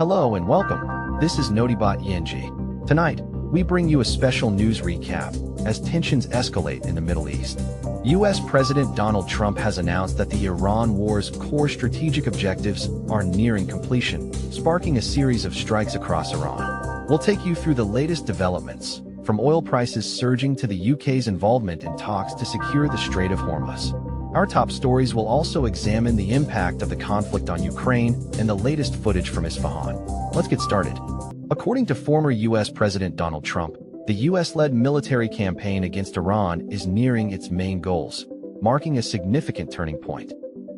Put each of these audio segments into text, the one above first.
Hello and welcome. This is Notibot ENG. Tonight, we bring you a special news recap as tensions escalate in the Middle East. U.S. President Donald Trump has announced that the Iran war's core strategic objectives are nearing completion, sparking a series of strikes across Iran. We'll take you through the latest developments, from oil prices surging to the UK's involvement in talks to secure the Strait of Hormuz. Our top stories will also examine the impact of the conflict on Ukraine and the latest footage from Isfahan. Let's get started. According to former U.S. President Donald Trump, the U.S.-led military campaign against Iran is nearing its main goals, marking a significant turning point.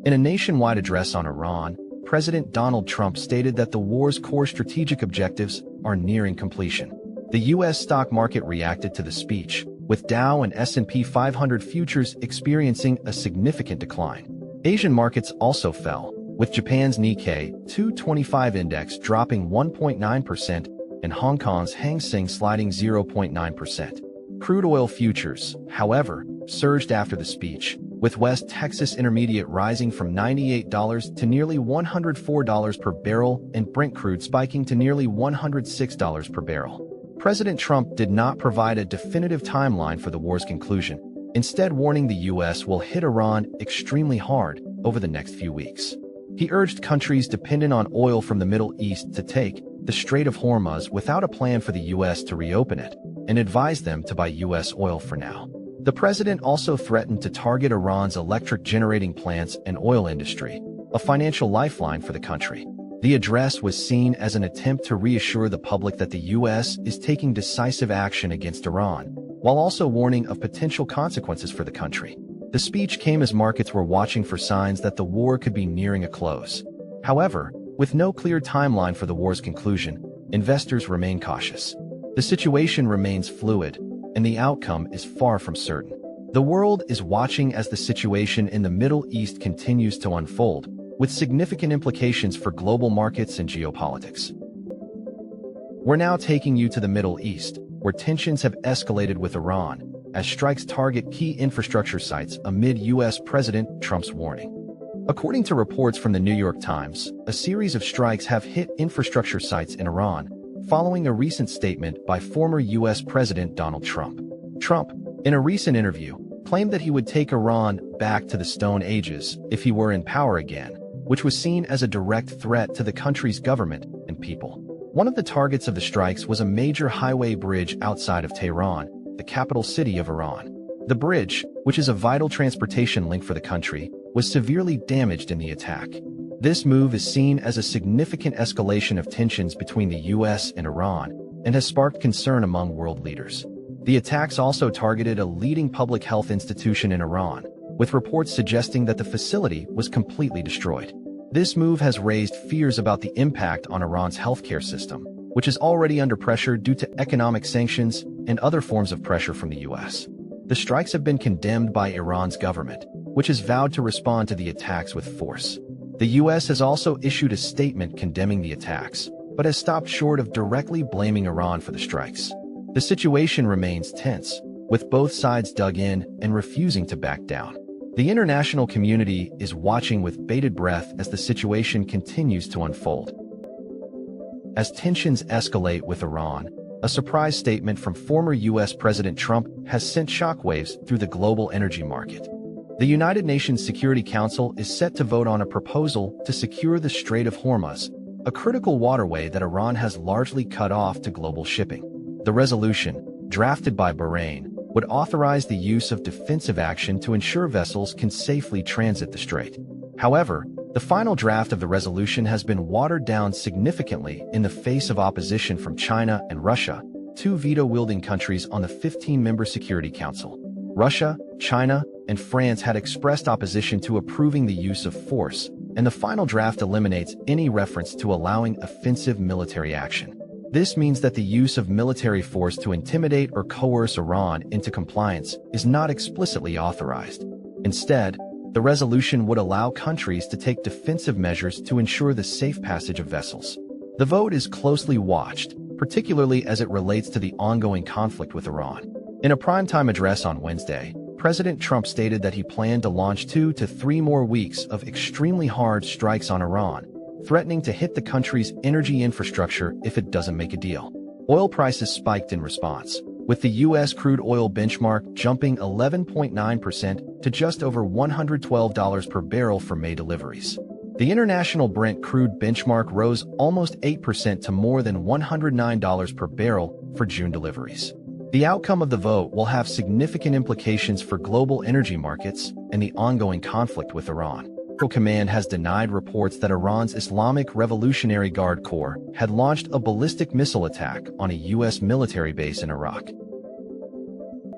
In a nationwide address on Iran, President Donald Trump stated that the war's core strategic objectives are nearing completion. The U.S. stock market reacted to the speech, with Dow and S&P 500 futures experiencing a significant decline. Asian markets also fell, with Japan's Nikkei 225 index dropping 1.9% and Hong Kong's Hang Seng sliding 0.9%. Crude oil futures, however, surged after the speech, with West Texas Intermediate rising from $98 to nearly $104 per barrel and Brent crude spiking to nearly $106 per barrel. President Trump did not provide a definitive timeline for the war's conclusion, instead warning the U.S. will hit Iran extremely hard over the next few weeks. He urged countries dependent on oil from the Middle East to take the Strait of Hormuz without a plan for the U.S. to reopen it, and advised them to buy U.S. oil for now. The president also threatened to target Iran's electric generating plants and oil industry, a financial lifeline for the country. The address was seen as an attempt to reassure the public that the U.S. is taking decisive action against Iran, while also warning of potential consequences for the country. The speech came as markets were watching for signs that the war could be nearing a close. However, with no clear timeline for the war's conclusion, investors remain cautious. The situation remains fluid, and the outcome is far from certain. The world is watching as the situation in the Middle East continues to unfold, with significant implications for global markets and geopolitics. We're now taking you to the Middle East, where tensions have escalated with Iran, as strikes target key infrastructure sites amid U.S. President Trump's warning. According to reports from the New York Times, a series of strikes have hit infrastructure sites in Iran, following a recent statement by former U.S. President Donald Trump. Trump, in a recent interview, claimed that he would take Iran back to the Stone Ages if he were in power again, which was seen as a direct threat to the country's government and people. One of the targets of the strikes was a major highway bridge outside of Tehran, the capital city of Iran. The bridge, which is a vital transportation link for the country, was severely damaged in the attack. This move is seen as a significant escalation of tensions between the U.S. and Iran and has sparked concern among world leaders. The attacks also targeted a leading public health institution in Iran, with reports suggesting that the facility was completely destroyed. This move has raised fears about the impact on Iran's healthcare system, which is already under pressure due to economic sanctions and other forms of pressure from the U.S. The strikes have been condemned by Iran's government, which has vowed to respond to the attacks with force. The U.S. has also issued a statement condemning the attacks, but has stopped short of directly blaming Iran for the strikes. The situation remains tense, with both sides dug in and refusing to back down. The international community is watching with bated breath as the situation continues to unfold. As tensions escalate with Iran, a surprise statement from former U.S. President Trump has sent shockwaves through the global energy market. The United Nations Security Council is set to vote on a proposal to secure the Strait of Hormuz, a critical waterway that Iran has largely cut off to global shipping. The resolution, drafted by Bahrain, would authorize the use of defensive action to ensure vessels can safely transit the strait. However, the final draft of the resolution has been watered down significantly in the face of opposition from China and Russia, two veto-wielding countries on the 15-member Security Council. Russia, China, and France had expressed opposition to approving the use of force, and the final draft eliminates any reference to allowing offensive military action. This means that the use of military force to intimidate or coerce Iran into compliance is not explicitly authorized. Instead, the resolution would allow countries to take defensive measures to ensure the safe passage of vessels. The vote is closely watched, particularly as it relates to the ongoing conflict with Iran. In a primetime address on Wednesday, President Trump stated that he planned to launch 2 to 3 more weeks of extremely hard strikes on Iran, threatening to hit the country's energy infrastructure if it doesn't make a deal. Oil prices spiked in response, with the U.S. crude oil benchmark jumping 11.9% to just over $112 per barrel for May deliveries. The international Brent crude benchmark rose almost 8% to more than $109 per barrel for June deliveries. The outcome of the vote will have significant implications for global energy markets and the ongoing conflict with Iran. Command has denied reports that Iran's Islamic Revolutionary Guard Corps had launched a ballistic missile attack on a U.S. military base in Iraq.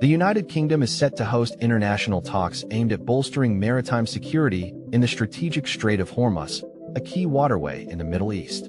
The United Kingdom is set to host international talks aimed at bolstering maritime security in the strategic Strait of Hormuz, a key waterway in the Middle East.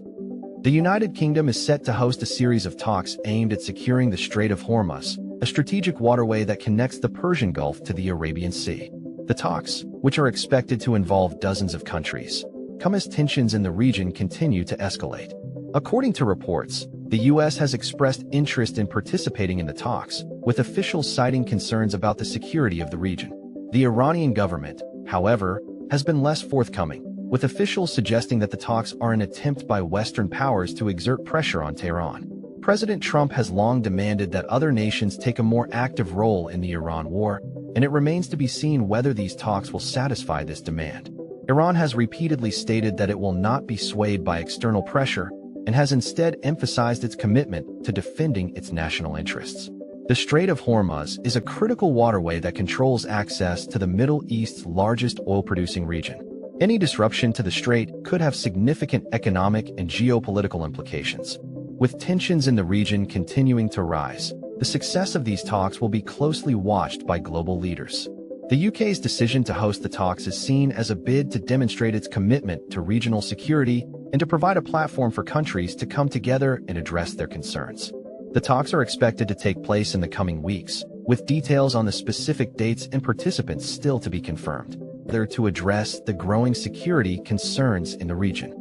The United Kingdom is set to host a series of talks aimed at securing the Strait of Hormuz, a strategic waterway that connects the Persian Gulf to the Arabian Sea. The talks, which are expected to involve dozens of countries, come as tensions in the region continue to escalate. According to reports, the U.S. has expressed interest in participating in the talks, with officials citing concerns about the security of the region. The Iranian government, however, has been less forthcoming, with officials suggesting that the talks are an attempt by Western powers to exert pressure on Tehran. President Trump has long demanded that other nations take a more active role in the Iran war, and it remains to be seen whether these talks will satisfy this demand. Iran has repeatedly stated that it will not be swayed by external pressure and has instead emphasized its commitment to defending its national interests. The Strait of Hormuz is a critical waterway that controls access to the Middle East's largest oil-producing region. Any disruption to the strait could have significant economic and geopolitical implications. With tensions in the region continuing to rise, the success of these talks will be closely watched by global leaders. The UK's decision to host the talks is seen as a bid to demonstrate its commitment to regional security and to provide a platform for countries to come together and address their concerns. The talks are expected to take place in the coming weeks, with details on the specific dates and participants still to be confirmed. They're to address the growing security concerns in the region.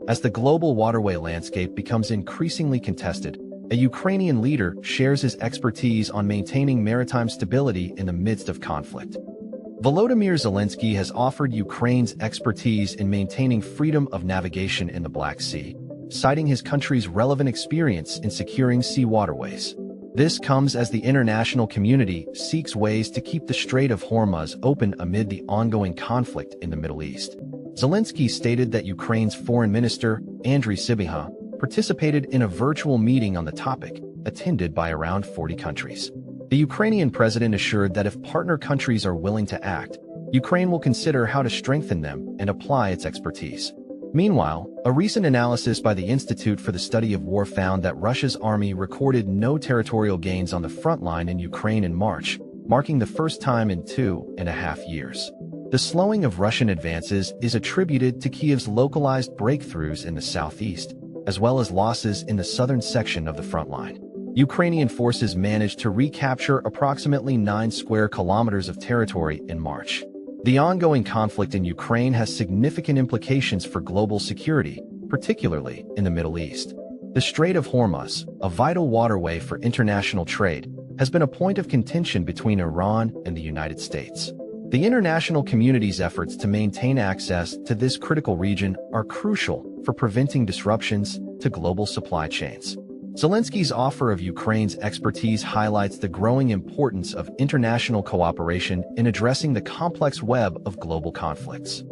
As the global waterway landscape becomes increasingly contested, a Ukrainian leader shares his expertise on maintaining maritime stability in the midst of conflict. Volodymyr Zelenskyy has offered Ukraine's expertise in maintaining freedom of navigation in the Black Sea, citing his country's relevant experience in securing sea waterways. This comes as the international community seeks ways to keep the Strait of Hormuz open amid the ongoing conflict in the Middle East. Zelenskyy stated that Ukraine's Foreign Minister, Andriy Sybiha, participated in a virtual meeting on the topic, attended by around 40 countries. The Ukrainian president assured that if partner countries are willing to act, Ukraine will consider how to strengthen them and apply its expertise. Meanwhile, a recent analysis by the Institute for the Study of War found that Russia's army recorded no territorial gains on the front line in Ukraine in March, marking the first time in 2.5 years. The slowing of Russian advances is attributed to Kyiv's localized breakthroughs in the southeast, as well as losses in the southern section of the front line. Ukrainian forces managed to recapture approximately 9 square kilometers of territory in March. The ongoing conflict in Ukraine has significant implications for global security, particularly in the Middle East. The Strait of Hormuz, a vital waterway for international trade, has been a point of contention between Iran and the United States. The international community's efforts to maintain access to this critical region are crucial for preventing disruptions to global supply chains. Zelenskyy's offer of Ukraine's expertise highlights the growing importance of international cooperation in addressing the complex web of global conflicts.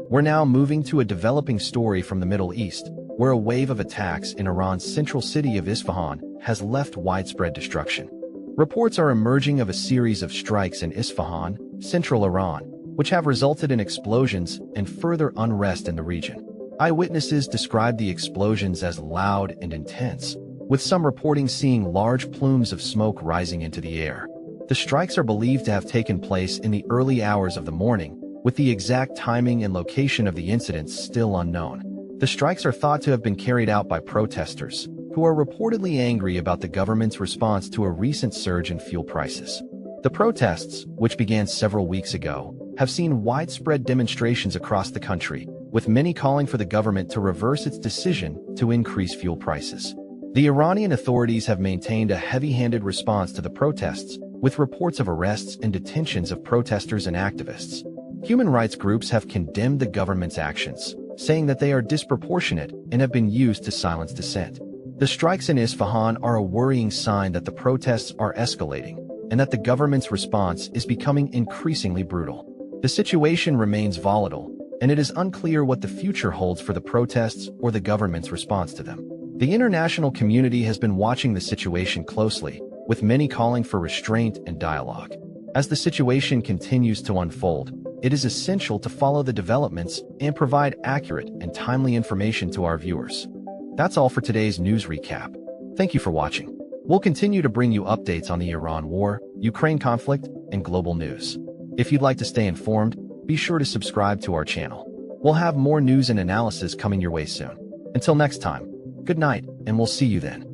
We're now moving to a developing story from the Middle East, where a wave of attacks in Iran's central city of Isfahan has left widespread destruction. Reports are emerging of a series of strikes in Isfahan, central Iran, which have resulted in explosions and further unrest in the region. Eyewitnesses described the explosions as loud and intense, with some reporting seeing large plumes of smoke rising into the air. The strikes are believed to have taken place in the early hours of the morning, with the exact timing and location of the incidents still unknown. The strikes are thought to have been carried out by protesters, who are reportedly angry about the government's response to a recent surge in fuel prices. The protests, which began several weeks ago, have seen widespread demonstrations across the country, with many calling for the government to reverse its decision to increase fuel prices. The Iranian authorities have maintained a heavy-handed response to the protests, with reports of arrests and detentions of protesters and activists. Human rights groups have condemned the government's actions, saying that they are disproportionate and have been used to silence dissent. The strikes in Isfahan are a worrying sign that the protests are escalating and that the government's response is becoming increasingly brutal. The situation remains volatile, and it is unclear what the future holds for the protests or the government's response to them. The international community has been watching the situation closely, with many calling for restraint and dialogue. As the situation continues to unfold, it is essential to follow the developments and provide accurate and timely information to our viewers. That's all for today's news recap. Thank you for watching. We'll continue to bring you updates on the Iran war, Ukraine conflict, and global news. If you'd like to stay informed, be sure to subscribe to our channel. We'll have more news and analysis coming your way soon. Until next time, good night, and we'll see you then.